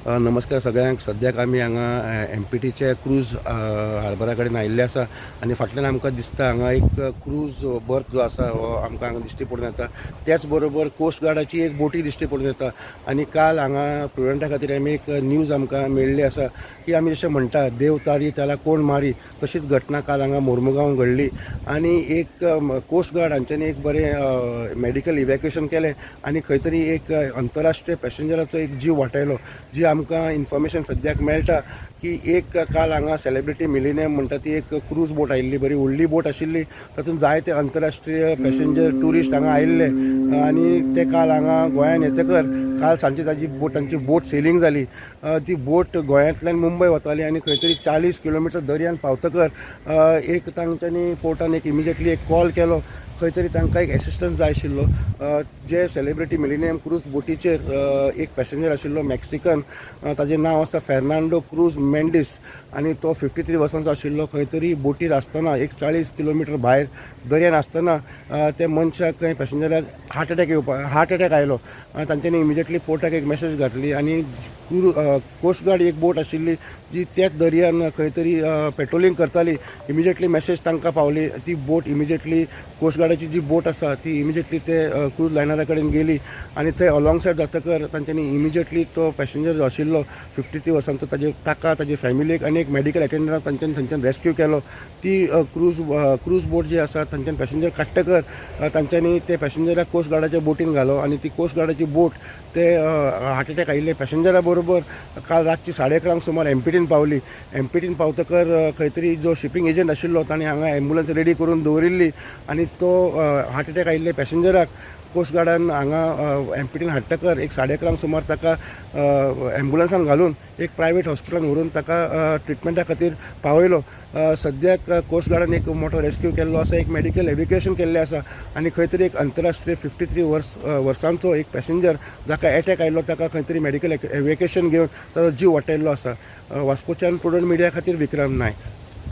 नमस्कार सगळ्यांक. सद्याक आमी हांगा MPTचे क्रूज हार्बरा कडेन आयिल्ले आसा आनी फाटल्यान आमकां दिसता हांगा एक क्रूज बर्थ जो आसा हो आमकां हांगा दिश्टी पडून येता. त्याच बरोबर कोस्ट गार्डाची एक बोटी दिश्टी पडून येता. आनी काल हांगा प्रुडंटा खातीर आमी एक न्यूज आमकां मेळ्ळी आसा की आमी जशें म्हणटा देव तारी त्याला कोण मारी, तशीच घटना काल हांगा मोर्मुगांव घडली. आनी एक कोस्ट गार्ड हांच्यांनी एक बरें मेडिकल इवॅक्युएशन केलें आनी खंय तरी एक आंतरराष्ट्रीय पॅसेंजराचो एक जीव वाटायलो. जी आमकां इन्फॉर्मेशन सद्याक मेळटा की एक काल हांगा सेलिब्रिटी मिलिनियम म्हणटा ती एक क्रूज बोट आयिल्ली, बरी व्हडली बोट आशिल्ली. तातूंत जायते आंतरराष्ट्रीय पॅसेंजर ट्युरिस्ट हांगा आयिल्ले आनी ते काल हांगा गोंयान येतकर काल सांजची तांची बोट सेलिंग जाली. ती बोट गोंयांतल्यान मुंबय वताली आनी खंय तरी 40 किलोमिटर दर्यान पावतकर एक तांच्यांनी पोर्टान एक इमिजिएटली एक कॉल केलो. खंय तरी तांकां एक एसिस्टन्स जाय आशिल्लो. जे सेलिब्रिटी मिलिनियम क्रूज बोटीचेर एक पॅसेंजर आशिल्लो मॅक्सिकन, ताजें नांव आसा फेर्नांडो क्रूज मेंडीस आनी तो 53 वर्सांचो आशिल्लो. खंय तरी बोटीर आसतना एक 40 किलोमिटर भायर दर्यान आसतना त्या मनशाक खंय पॅसेंजराक हार्ट अटॅक आयलो. तांच्यांनी इमिजिएटली पोर्टाक एक मॅसेज घातली आनी कोस्ट गार्ड एक बोट आशिल्ली जी त्याच दर्यान खंय तरी पेट्रोलिंग करताली. इमिजिएटली मॅसेज तांकां पावली. ती बोट इमिजिएटली कोस्ट गार्डाची जी बोट आसा ती इमिजिएटली ते क्रूज लायनरा कडेन गेली आनी थंय अलॉंग सायड जातकर तांच्यांनी इमिजिएटली तो पॅसेंजर जो आशिल्लो 53 वर्सांचो ताजे फॅमिलीक आनी एक मेडिकल अटेंडंटाक थंयच्यान रेस्क्यू केलो. ती क्रूज बोट जी आसा तांच्यान पॅसेंजर काडटकर तांच्यांनी ते पॅसेंजराक कोस्ट गार्डाच्या बोटीन घालो आनी ती कोस्ट गार्डाची बोट ते हार्ट अटॅक आयिल्ले पॅसेंजरा बरोबर काल रातची 11:30 सुमार MPTन पावली. MPTन पावतकर खंय तरी जो शिपींग एजंट आशिल्लो ताणें हांगा एम्बुलन्स रेडी करून दवरिल्ली आनी तो हार्ट अटॅक आयिल्ले पॅसेंजराक कोस्ट गार्डान हांगा MPTन हाडटकर एक 11:30 सुमार ताका एम्बुलन्सान घालून एक प्रायवेट हॉस्पिटलान व्हरून ताका ट्रिटमेंटा खातीर पावयलो. सद्याक कोस्ट गार्डान एक मोठो रेस्क्यू केल्लो आसा, एक मेडिकल एव्हिक्युएशन केल्लें आसा आनी खंय तरी एक आंतरराष्ट्रीय 53 वर्सांचो एक पॅसेंजर जाका अटॅक आयिल्लो ताका खंय तरी मेडिकल एव्हिक्युएशन घेवन ताचो जीव वाटायल्लो आसा. वास्कोच्यान प्रुडंट मिडिया खातीर विक्रम नायक.